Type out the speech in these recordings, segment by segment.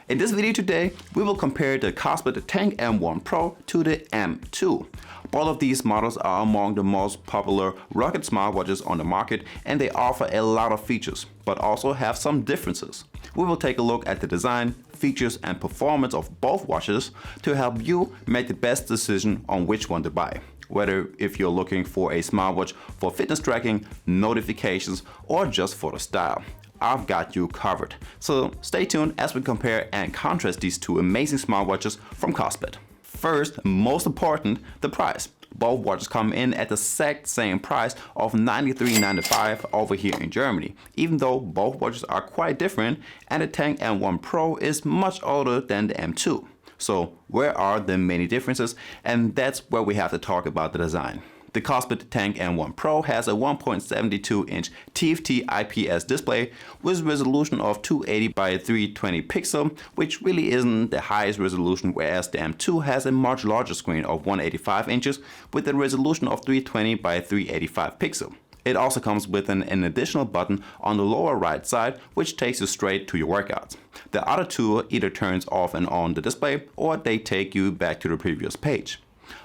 In this video today, we will compare the Kospet Tank M1 Pro to the M2. Both of these models are among the most popular rugged smartwatches on the market, and they offer a lot of features, but also have some differences. We will take a look at the design, features and performance of both watches to help you make the best decision on which one to buy. Whether if you're looking for a smartwatch for fitness tracking, notifications, or just for the style, I've got you covered. So stay tuned as we compare and contrast these two amazing smartwatches from Kospet. First, most important, the price. Both watches come in at the exact same price of $93.95 over here in Germany, even though both watches are quite different and the Tank M1 Pro is much older than the M2. So where are the many differences? And that's where we have to talk about the design. The Kospet Tank M1 Pro has a 1.72-inch TFT IPS display with a resolution of 280 by 320 pixel, which really isn't the highest resolution, whereas the M2 has a much larger screen of 185 inches with a resolution of 320 by 385 pixel. It also comes with an additional button on the lower right side, which takes you straight to your workouts. The other two either turns off and on the display, or they take you back to the previous page.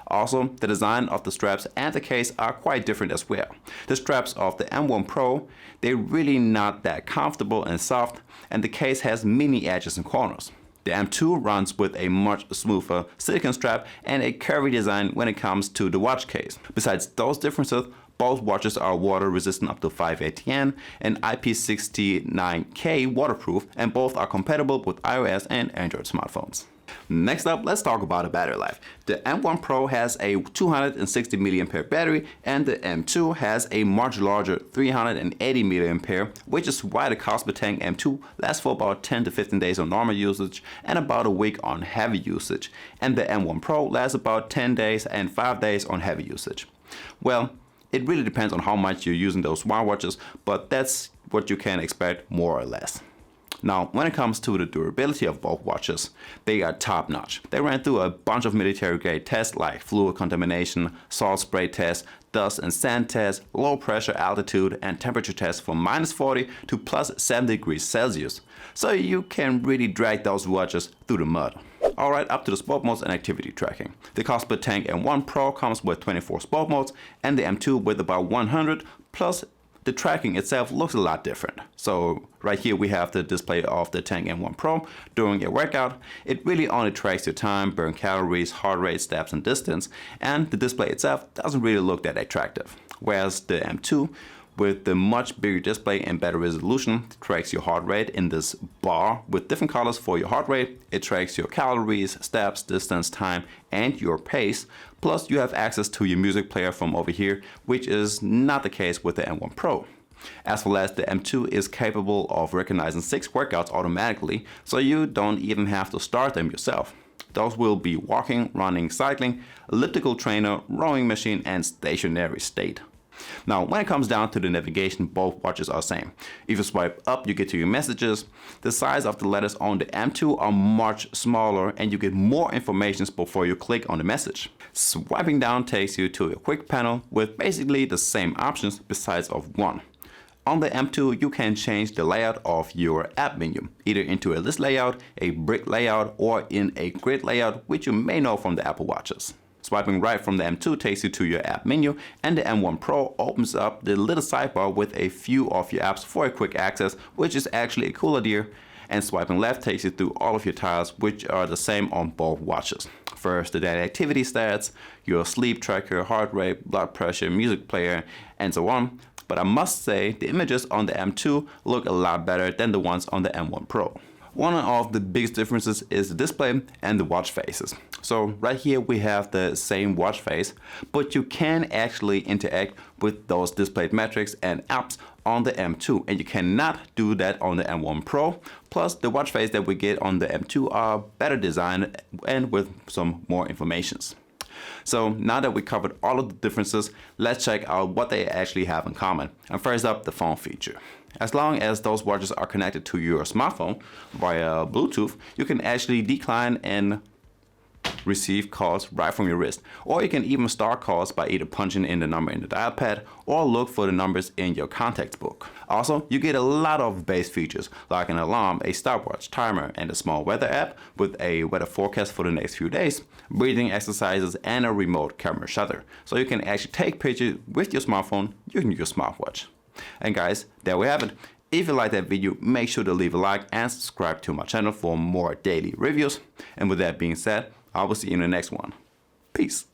Also, the design of the straps and the case are quite different as well. The straps of the M1 Pro, they're really not that comfortable and soft, and the case has many edges and corners. The M2 runs with a much smoother silicone strap and a curvy design when it comes to the watch case. Besides those differences, both watches are water resistant up to 5 ATM and IP69K waterproof, and both are compatible with iOS and Android smartphones. Next up, let's talk about the battery life. The M1 Pro has a 260 mAh battery and the M2 has a much larger 380 mAh, which is why the Kospet Tank M2 lasts for about 10 to 15 days on normal usage and about a week on heavy usage. And the M1 Pro lasts about 10 days and 5 days on heavy usage. Well, it really depends on how much you're using those smartwatches, but that's what you can expect more or less. Now, when it comes to the durability of both watches, they are top notch. They ran through a bunch of military grade tests like fluid contamination, salt spray tests, dust and sand tests, low pressure, altitude and temperature tests from -40 to +7 degrees Celsius. So you can really drag those watches through the mud. Alright, up to the sport modes and activity tracking. The Kospet Tank M1 Pro comes with 24 sport modes and the M2 with about 100, plus the tracking itself looks a lot different. So right here we have the display of the Tank M1 Pro. During a workout, it really only tracks your time, burn calories, heart rate, steps and distance, and the display itself doesn't really look that attractive. Whereas the M2, with the much bigger display and better resolution, tracks your heart rate in this bar with different colors for your heart rate. It tracks your calories, steps, distance, time, and your pace. Plus you have access to your music player from over here, which is not the case with the M1 Pro. As well as the M2 is capable of recognizing 6 workouts automatically, so you don't even have to start them yourself. Those will be walking, running, cycling, elliptical trainer, rowing machine, and stationary state. Now, when it comes down to the navigation, both watches are the same. If you swipe up, you get to your messages. The size of the letters on the M2 are much smaller and you get more information before you click on the message. Swiping down takes you to a quick panel with basically the same options besides of one. On the M2, you can change the layout of your app menu, either into a list layout, a brick layout, or in a grid layout, which you may know from the Apple Watches. Swiping right from the M2 takes you to your app menu, and the M1 Pro opens up the little sidebar with a few of your apps for a quick access, which is actually a cool idea. And swiping left takes you through all of your tiles, which are the same on both watches. First, the daily activity stats, your sleep tracker, heart rate, blood pressure, music player, and so on. But I must say, the images on the M2 look a lot better than the ones on the M1 Pro. One of the biggest differences is the display and the watch faces. So right here we have the same watch face, but you can actually interact with those displayed metrics and apps on the M2, and you cannot do that on the M1 Pro. Plus the watch face that we get on the M2 are better designed and with some more informations. So now that we covered all of the differences, let's check out what they actually have in common. And first up, the phone feature. As long as those watches are connected to your smartphone via Bluetooth, you can actually decline and receive calls right from your wrist. Or you can even start calls by either punching in the number in the dial pad or look for the numbers in your contacts book. Also, you get a lot of base features like an alarm, a stopwatch, timer, and a small weather app with a weather forecast for the next few days, breathing exercises, and a remote camera shutter. So you can actually take pictures with your smartphone using your smartwatch. And guys, there we have it. If you like that video, make sure to leave a like and subscribe to my channel for more daily reviews. And with that being said, I will see you in the next one. Peace.